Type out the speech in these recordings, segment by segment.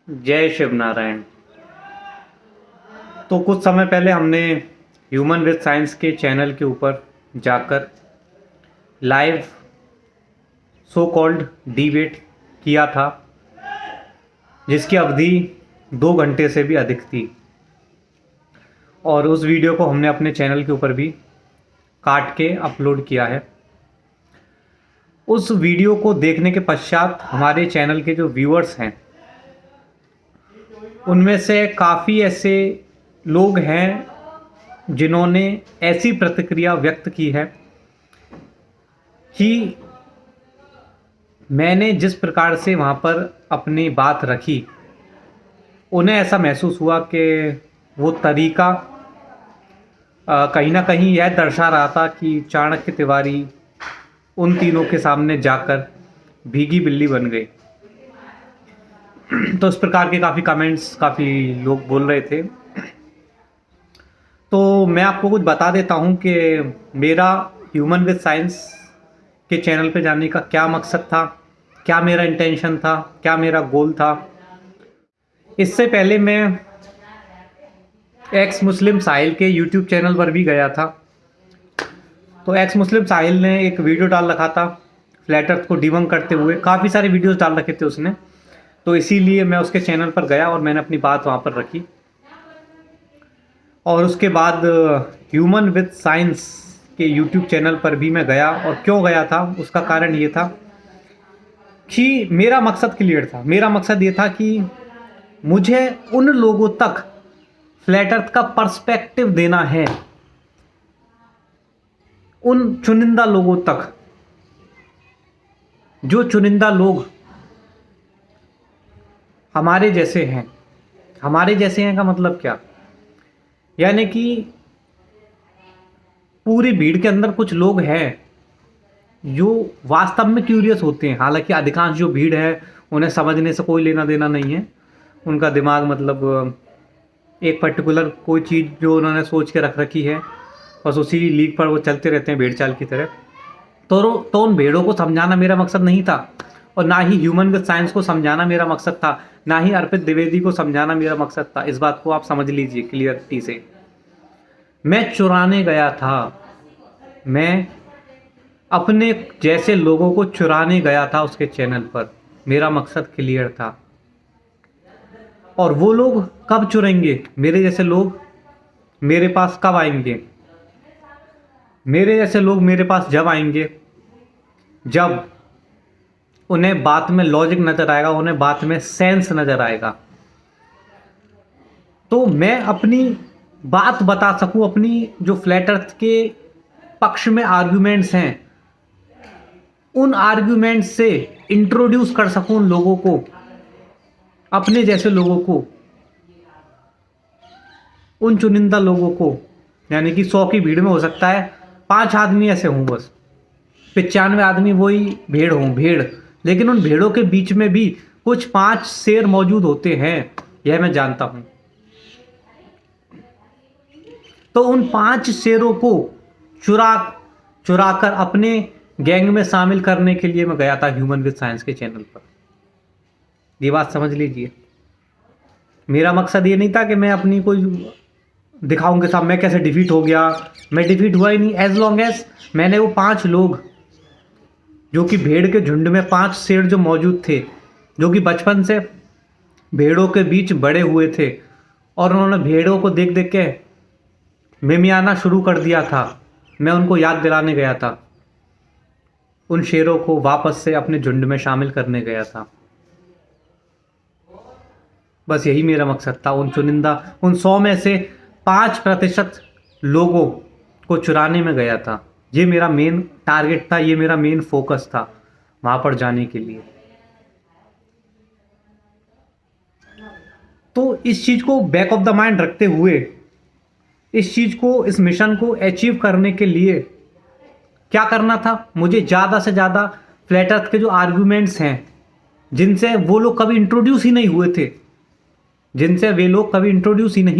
जय शिव नारायण। तो कुछ समय पहले हमने ह्यूमन विद साइंस के चैनल के ऊपर जाकर लाइव सो कॉल्ड डिबेट किया था, जिसकी अवधि 2 घंटे से भी अधिक थी। और उस वीडियो को हमने अपने चैनल के ऊपर भी काट के अपलोड किया है। उस वीडियो को देखने के पश्चात हमारे चैनल के जो व्यूअर्स हैं, उनमें से काफ़ी ऐसे लोग हैं जिन्होंने ऐसी प्रतिक्रिया व्यक्त की है कि मैंने जिस प्रकार से वहाँ पर अपनी बात रखी, उन्हें ऐसा महसूस हुआ कि वो तरीका कहीं ना कहीं यह दर्शा रहा था कि चाणक्य तिवारी उन तीनों के सामने जाकर भीगी बिल्ली बन गई। तो इस प्रकार के काफ़ी कमेंट्स काफ़ी लोग बोल रहे थे। तो मैं आपको कुछ बता देता हूँ कि मेरा ह्यूमन विद साइंस के चैनल पे जाने का क्या मकसद था, क्या मेरा इंटेंशन था, क्या मेरा गोल था। इससे पहले मैं एक्स मुस्लिम साहिल के यूट्यूब चैनल पर भी गया था। तो एक्स मुस्लिम साहिल ने एक वीडियो डाल रखा था फ्लैट अर्थ को डिबंक करते हुए, काफ़ी सारे वीडियोस डाल रखे थे उसने। तो इसीलिए मैं उसके चैनल पर गया और मैंने अपनी बात वहाँ पर रखी। और उसके बाद ह्यूमन विद साइंस के यूट्यूब चैनल पर भी मैं गया। और क्यों गया था, उसका कारण ये था कि मेरा मकसद क्लियर था। मेरा मकसद ये था कि मुझे उन लोगों तक फ्लैट अर्थ का पर्सपेक्टिव देना है, उन चुनिंदा लोगों तक, जो चुनिंदा लोग हमारे जैसे हैं। हमारे जैसे हैं का मतलब क्या, यानी कि पूरी भीड़ के अंदर कुछ लोग हैं जो वास्तव में क्यूरियस होते हैं। हालांकि अधिकांश जो भीड़ है उन्हें समझने से कोई लेना देना नहीं है। उनका दिमाग मतलब एक पर्टिकुलर कोई चीज़ जो उन्होंने सोच के रख रखी है, बस उसी लीक पर वो चलते रहते हैं भेड़ चाल की तरह। तो उन भेड़ों को समझाना मेरा मकसद नहीं था, और ना ही ह्यूमन विद साइंस को समझाना मेरा मकसद था, ना ही अर्पित द्विवेदी को समझाना मेरा मकसद था। इस बात को आप समझ लीजिए क्लियरिटी से। मैं चुराने गया था, मैं अपने जैसे लोगों को चुराने गया था उसके चैनल पर। मेरा मकसद क्लियर था। और वो लोग कब चुराएंगे, मेरे जैसे लोग मेरे पास कब आएंगे? मेरे जैसे लोग मेरे पास जब आएंगे जब उन्हें बात में लॉजिक नज़र आएगा, उन्हें बात में सेंस नज़र आएगा। तो मैं अपनी बात बता सकूं, अपनी जो फ्लैट अर्थ के पक्ष में आर्ग्यूमेंट्स हैं, उन आर्ग्यूमेंट्स से इंट्रोड्यूस कर सकूं उन लोगों को, अपने जैसे लोगों को, उन चुनिंदा लोगों को। यानी कि 100 की भीड़ में हो सकता है 5 आदमी ऐसे हों, बस 95 आदमी वही भेड़ हों, भेड़। लेकिन उन भेड़ों के बीच में भी कुछ 5 शेर मौजूद होते हैं, यह मैं जानता हूं। तो उन 5 शेरों को चुरा कर अपने गैंग में शामिल करने के लिए मैं गया था ह्यूमन विद साइंस के चैनल पर। ये बात समझ लीजिए। मेरा मकसद ये नहीं था कि मैं अपनी कोई दिखाऊं कि साहब मैं कैसे डिफीट हो गया। मैं डिफीट हुआ ही नहीं। एज लॉन्ग एज मैंने वो 5 लोग, जो कि भेड़ के झुंड में 5 शेर जो मौजूद थे, जो कि बचपन से भेड़ों के बीच बड़े हुए थे, और उन्होंने भेड़ों को देख देख के मिमियाना शुरू कर दिया था, मैं उनको याद दिलाने गया था। उन शेरों को वापस से अपने झुंड में शामिल करने गया था। बस यही मेरा मकसद था। उन चुनिंदा, उन 100 में से 5% लोगों को चुराने में गया था। ये मेरा मेन टारगेट था, ये मेरा मेन फोकस था वहाँ पर जाने के लिए। तो इस चीज़ को बैक ऑफ द माइंड रखते हुए, इस चीज़ को, इस मिशन को अचीव करने के लिए क्या करना था, मुझे ज़्यादा से ज़्यादा फ्लैट अर्थ के जो आर्ग्यूमेंट्स हैं, जिनसे वो लोग कभी इंट्रोड्यूस ही नहीं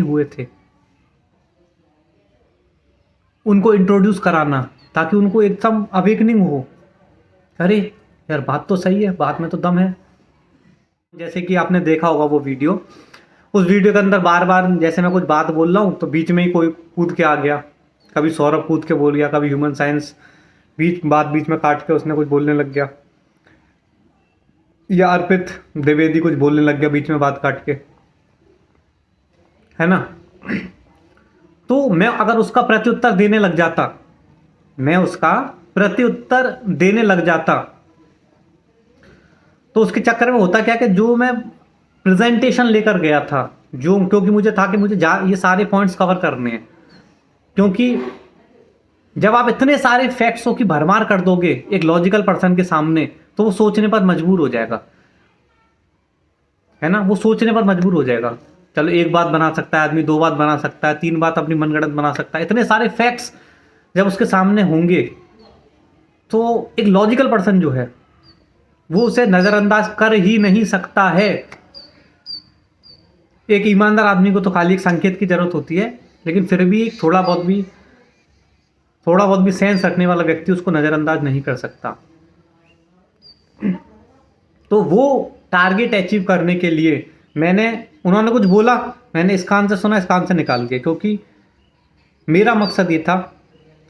हुए थे, उनको इंट्रोड्यूस कराना, ताकि उनको एकदम अवेकनिंग हो। अरे यार, बात तो सही है, बात में तो दम है। जैसे कि आपने देखा होगा वो वीडियो, उस वीडियो के अंदर बार बार जैसे मैं कुछ बात बोल रहा हूँ तो बीच में ही कोई कूद के आ गया, कभी सौरभ कूद के बोल गया, कभी ह्यूमन साइंस बीच में काट के उसने कुछ बोलने लग गया, या अर्पित द्विवेदी कुछ बोलने लग गया बीच में बात काट के, है ना। तो मैं अगर उसका प्रत्युत्तर देने लग जाता, तो उसके चक्कर में होता क्या कि जो मैं प्रेजेंटेशन लेकर गया था, जो क्योंकि मुझे था कि मुझे ये सारे पॉइंट्स कवर करने हैं, क्योंकि जब आप इतने सारे फैक्ट्सों की भरमार कर दोगे एक लॉजिकल पर्सन के सामने तो वो सोचने पर मजबूर हो जाएगा, है ना। वो सोचने पर मजबूर हो जाएगा। चलो एक बात बना सकता है आदमी, 2 बात बना सकता है, 3 बात अपनी मनगढ़ंत बना सकता है। इतने सारे फैक्ट्स जब उसके सामने होंगे तो एक लॉजिकल पर्सन जो है वो उसे नज़रअंदाज कर ही नहीं सकता है। एक ईमानदार आदमी को तो खाली एक संकेत की जरूरत होती है, लेकिन फिर भी थोड़ा बहुत भी सेंस रखने वाला व्यक्ति उसको नज़रअंदाज नहीं कर सकता। तो वो टारगेट अचीव करने के लिए उन्होंने कुछ बोला, मैंने इसका आंसर सुना, इसका आंसर निकाल दिया, क्योंकि मेरा मकसद ये था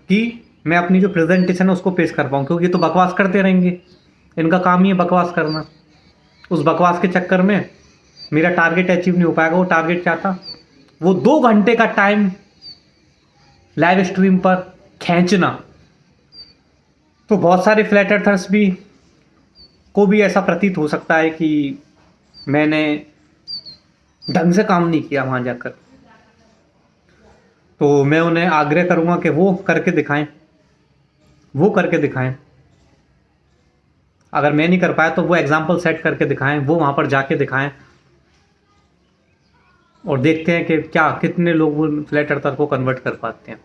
कि मैं अपनी जो प्रेजेंटेशन है उसको पेश कर पाऊँ, क्योंकि ये तो बकवास करते रहेंगे, इनका काम ही है बकवास करना। उस बकवास के चक्कर में मेरा टारगेट अचीव नहीं हो पाएगा। वो टारगेट क्या था? वो 2 घंटे का टाइम लाइव स्ट्रीम पर खींचना। तो बहुत सारे फ्लैट अर्थर्स को भी ऐसा प्रतीत हो सकता है कि मैंने ढंग से काम नहीं किया वहाँ जाकर। तो मैं उन्हें आग्रह करूँगा कि वो करके दिखाएं। अगर मैं नहीं कर पाया तो वो एग्जाम्पल सेट करके दिखाएं, वो वहाँ पर जाके दिखाएं, और देखते हैं कि कितने लोग वो फ्लैट अर्थर को कन्वर्ट कर पाते हैं।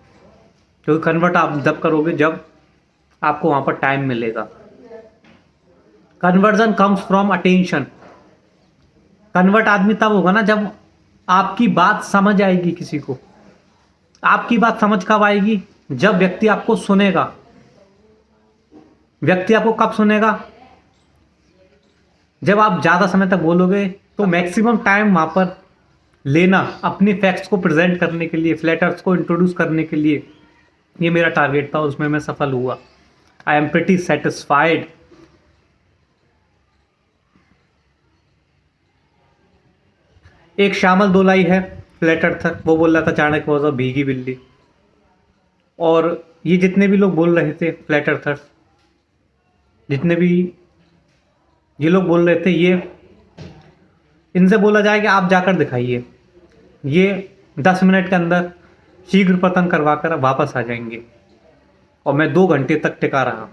क्योंकि कन्वर्ट आप जब करोगे जब आपको वहाँ पर टाइम मिलेगा। Conversion comes from attention. Convert आदमी तब होगा ना जब आपकी बात समझ आएगी किसी को। आपकी बात समझ कब आएगी? जब व्यक्ति आपको सुनेगा। व्यक्ति आपको कब सुनेगा? जब आप ज़्यादा समय तक बोलोगे। तो मैक्सिमम टाइम वहाँ पर लेना अपनी फैक्ट्स को प्रेजेंट करने के लिए, फ्लैट अर्थ को इंट्रोड्यूस करने के लिए, ये मेरा टारगेट था, उसमें मैं सफल हुआ। I am pretty satisfied. एक श्यामल दोलाई है फ्लैट अर्थर, वो बोल रहा था चाणक्य वॉज अ भीगी बिल्ली। और ये जितने भी लोग बोल रहे थे फ्लैट अर्थर्स, जितने भी ये लोग बोल रहे थे, इनसे बोला जाए कि आप जाकर दिखाइए, ये 10 मिनट के अंदर शीघ्र पतन करवा कर वापस आ जाएंगे। और मैं 2 घंटे तक टिका रहा।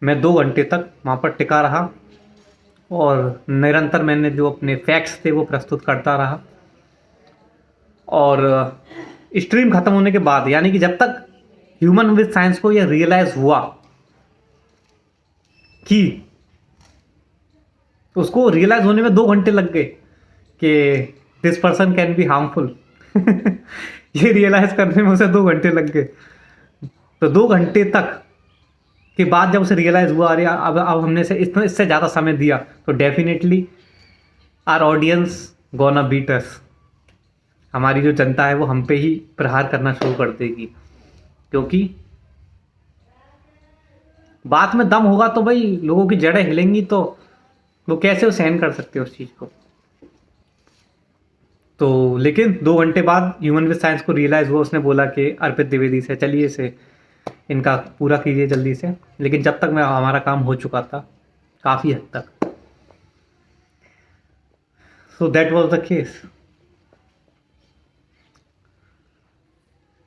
मैं 2 घंटे तक वहाँ पर टिका रहा और निरंतर मैंने जो अपने फैक्ट्स थे वो प्रस्तुत करता रहा। और स्ट्रीम ख़त्म होने के बाद, यानी कि जब तक ह्यूमन विद साइंस को यह रियलाइज़ हुआ कि उसको रियलाइज़ होने में 2 घंटे लग गए कि this person can be harmful. ये रियलाइज़ करने में उसे 2 घंटे लग गए। तो 2 घंटे तक के बाद जब उसे रियलाइज़ हुआ, अरे अब हमने इससे ज़्यादा समय दिया, तो definitely our audience gonna beat us. हमारी जो जनता है वो हम पे ही प्रहार करना शुरू कर देगी, क्योंकि बात में दम होगा तो भाई लोगों की जड़ें हिलेंगी, तो वो कैसे सहन कर सकते हैं उस चीज़ को। तो लेकिन 2 घंटे बाद ह्यूमन विद साइंस को रियलाइज़ हुआ। उसने बोला कि अर्पित द्विवेदी से चलिए इसे इनका पूरा कीजिए जल्दी से। लेकिन जब तक हमारा काम हो चुका था काफ़ी हद तक। So that was the case.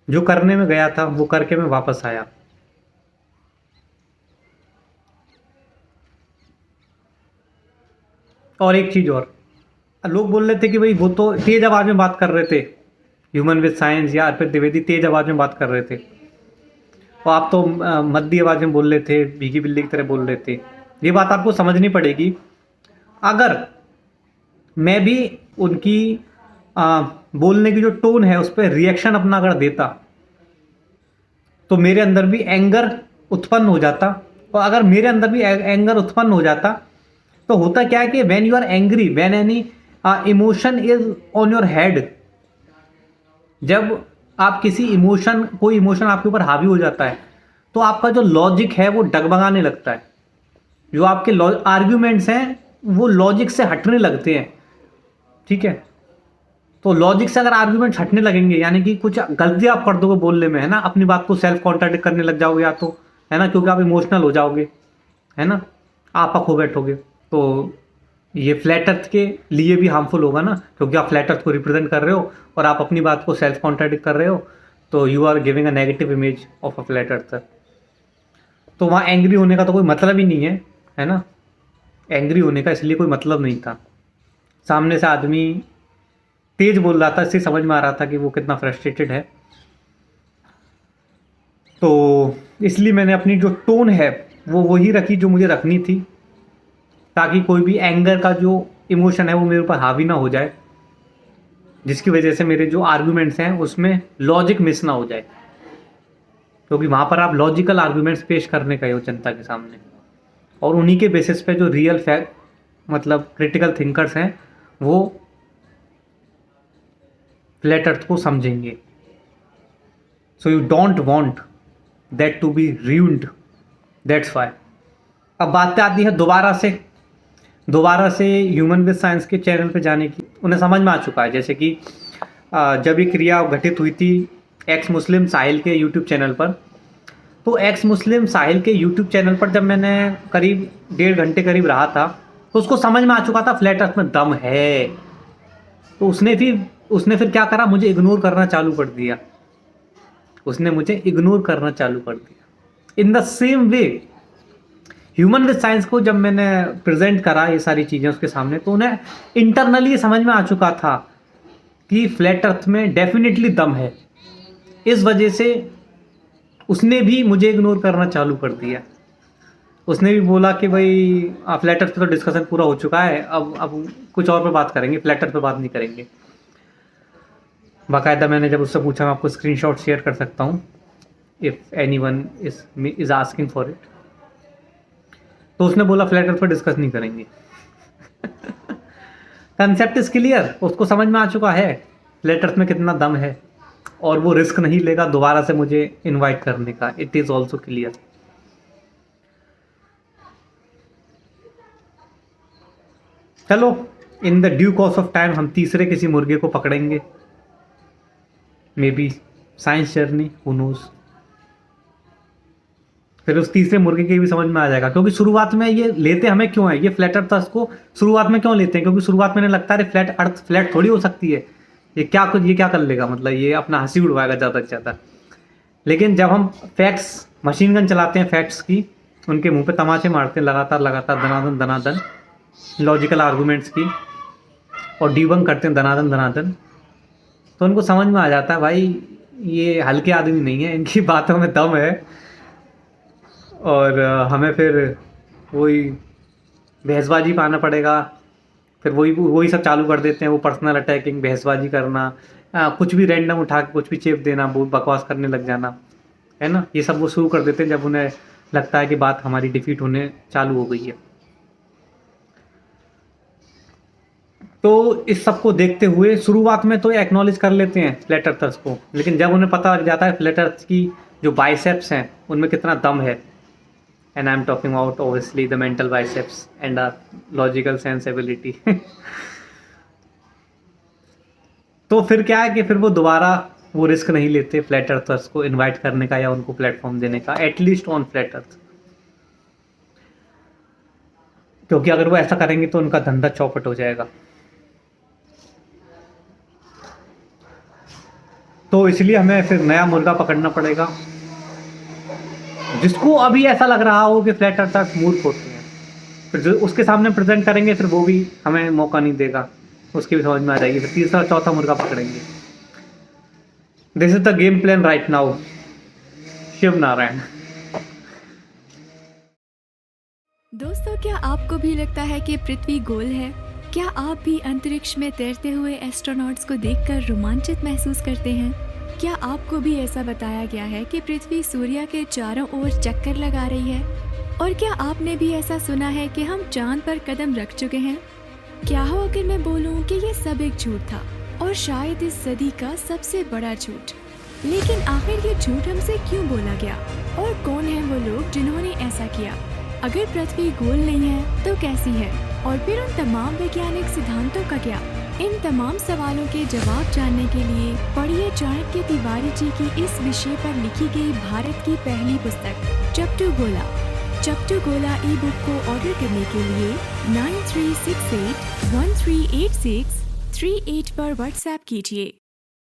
जो करने में गया था वो करके मैं वापस आया। और एक चीज़ और, लोग बोल रहे थे कि भाई वो तो तेज आवाज़ में बात कर रहे थे, ह्यूमन विद साइंस या अर्पित द्विवेदी तेज आवाज़ में बात कर रहे थे, और आप तो मद्दी आवाज़ में बोल रहे थे, भीगी बिल्ली की तरह बोल रहे थे। ये बात आपको समझनी पड़ेगी। अगर मैं भी उनकी बोलने की जो टोन है उस पर रिएक्शन अपना अगर देता तो मेरे अंदर भी एंगर उत्पन्न हो जाता। और अगर मेरे अंदर भी एंगर उत्पन्न हो जाता तो होता क्या है कि when you are angry, when any emotion is on your head, जब आप किसी इमोशन, कोई इमोशन आपके ऊपर हावी हो जाता है, तो आपका जो लॉजिक है वो डगमगाने लगता है, जो आपके आर्ग्यूमेंट्स हैं वो लॉजिक से हटने लगते हैं, ठीक है। तो लॉजिक से अगर आर्ग्यूमेंट्स हटने लगेंगे, यानी कि कुछ गलती आप कर दोगे बोलने में, है ना, अपनी बात को सेल्फ कॉन्ट्राडिक्ट करने लग जाओगे या तो, है ना, क्योंकि आप इमोशनल हो जाओगे, है ना, आपा खो बैठोगे, तो ये फ्लैट अर्थ के लिए भी हार्मफुल होगा ना, क्योंकि आप फ्लैट अर्थ को रिप्रेजेंट कर रहे हो और आप अपनी बात को सेल्फ कॉन्ट्राडिक्ट कर रहे हो, तो you are giving a negative image of a flat earth. तो वहाँ एंग्री होने का तो कोई मतलब ही नहीं है ना, एंग्री होने का इसलिए कोई मतलब नहीं था। सामने से आदमी तेज बोल रहा था, इससे समझ में आ रहा था कि वो कितना फ्रस्ट्रेटेड है, तो इसलिए मैंने अपनी जो टोन है वो वही रखी जो मुझे रखनी थी, ताकि कोई भी एंगर का जो इमोशन है वो मेरे ऊपर हावी ना हो जाए, जिसकी वजह से मेरे जो आर्गुमेंट्स हैं उसमें लॉजिक मिस ना हो जाए, क्योंकि वहाँ पर आप लॉजिकल आर्गुमेंट्स पेश करने का हो जनता के सामने, और उन्हीं के बेसिस पे जो रियल फैक्ट, मतलब क्रिटिकल थिंकर्स हैं, वो फ्लैट अर्थ को समझेंगे। So you don't want that to be ruined, that's why. अब बात आती है दोबारा से ह्यूमन विद साइंस के चैनल पे जाने की। उन्हें समझ में आ चुका है, जैसे कि जब ये क्रिया घटित हुई थी एक्स मुस्लिम साहिल के यूट्यूब चैनल पर, तो एक्स मुस्लिम साहिल के यूट्यूब चैनल पर जब मैंने करीब 1.5 घंटे करीब रहा था, तो उसको समझ में आ चुका था फ्लैट अर्थ में दम है। तो उसने फिर क्या करा, मुझे इग्नोर करना चालू कर दिया, in the same way human with science को जब मैंने प्रेजेंट करा ये सारी चीज़ें उसके सामने, तो उन्हें इंटरनली समझ में आ चुका था कि फ्लैट अर्थ में डेफिनेटली दम है। इस वजह से उसने भी मुझे इग्नोर करना चालू कर दिया। उसने भी बोला कि भाई फ्लैट अर्थ पे तो डिस्कशन पूरा हो चुका है, अब कुछ और पे बात करेंगे, फ्लैट अर्थ पे बात नहीं करेंगे। बाकायदा मैंने जब उससे पूछा, मैं आपको स्क्रीनशॉट शेयर कर सकता हूँ if anyone is asking for it, तो उसने बोला फ्लैट अर्थ पर डिस्कस नहीं करेंगे। कंसेप्ट इज क्लियर, उसको समझ में आ चुका है फ्लैट अर्थ में कितना दम है, और वो रिस्क नहीं लेगा दोबारा से मुझे इनवाइट करने का। It is also clear. चलो, in the due course of time हम तीसरे किसी मुर्गे को पकड़ेंगे, maybe science journey, who knows. फिर उस तीसरे मुर्गे के भी समझ में आ जाएगा, क्योंकि शुरुआत में ये लेते हमें क्यों है, ये फ्लैट अर्थ को शुरुआत में क्यों लेते हैं, क्योंकि शुरुआत में लगता है फ्लैट अर्थ फ्लैट थोड़ी हो सकती है, ये क्या कर लेगा, मतलब ये अपना हंसी उड़वाएगा ज़्यादा से ज़्यादा। लेकिन जब हम फैक्ट्स, मशीन गन चलाते हैं फैक्ट्स की, उनके मुंह पे तमाचे मारते हैं लगातार दनादन लॉजिकल आर्गूमेंट्स की, और डीबंक करते हैं दनादन, तो उनको समझ में आ जाता है भाई ये हल्के आदमी नहीं है, इनकी बातों में दम है। और हमें फिर वही बहसबाजी पाना पड़ेगा, फिर वही सब चालू कर देते हैं, वो पर्सनल अटैकिंग, बहसबाजी करना, कुछ भी रैंडम उठा के कुछ भी चेप देना, बहुत बकवास करने लग जाना, है ना, ये सब वो शुरू कर देते हैं जब उन्हें लगता है कि बात हमारी डिफीट होने चालू हो गई है। तो इस सब को देखते हुए शुरुआत में तो एक्नॉलेज कर लेते हैं फ्लैट अर्थर्स को, लेकिन जब उन्हें पता लग जाता है फ्लैट अर्थ की जो बाइसेप्स हैं उनमें कितना दम है, and I'm talking about obviously the mental biceps and our logical sensibility तो फिर क्या है कि फिर वो दोबारा वो रिस्क नहीं लेते फ्लैट अर्थर्स को इनवाइट करने का या उनको प्लेटफॉर्म देने का, एटलीस्ट ऑन फ्लैट अर्थ, क्योंकि अगर वो ऐसा करेंगे तो उनका धंधा चौपट हो जाएगा। तो इसलिए हमें फिर नया मुर्गा पकड़ना पड़ेगा, जिसको अभी ऐसा लग रहा हो कि फ्लैट अर्थर्स मूर्ख होते हैं, फिर जो उसके सामने प्रेजेंट करेंगे फिर वो भी हमें मौका नहीं देगा, उसकी भी समझ में आ जाएगी, फिर तीसरा चौथा मुर्गा पकड़ेंगे। This is the game plan right now. Shiv Narayan. दोस्तों, क्या आपको भी लगता है कि पृथ्वी गोल है? क्या आप भी अंतरिक्ष में तैरते हुए एस्ट्रोनॉट्स को देखकर रोमांचित महसूस करते हैं? क्या आपको भी ऐसा बताया गया है कि पृथ्वी सूर्य के चारों ओर चक्कर लगा रही है? और क्या आपने भी ऐसा सुना है कि हम चांद पर कदम रख चुके हैं? क्या हो अगर मैं बोलूं कि ये सब एक झूठ था, और शायद इस सदी का सबसे बड़ा झूठ। लेकिन आखिर ये झूठ हमसे क्यों बोला गया, और कौन है वो लोग जिन्होंने ऐसा किया? अगर पृथ्वी गोल नहीं है तो कैसी है, और फिर उन तमाम वैज्ञानिक सिद्धांतों का क्या? इन तमाम सवालों के जवाब जानने के लिए पढ़िए चाणक्य तिवारी जी की इस विषय पर लिखी गई भारत की पहली पुस्तक चप्टू गोला। चप्टू गोला ई बुक को ऑर्डर करने के लिए 9368138638 पर व्हाट्सएप कीजिए।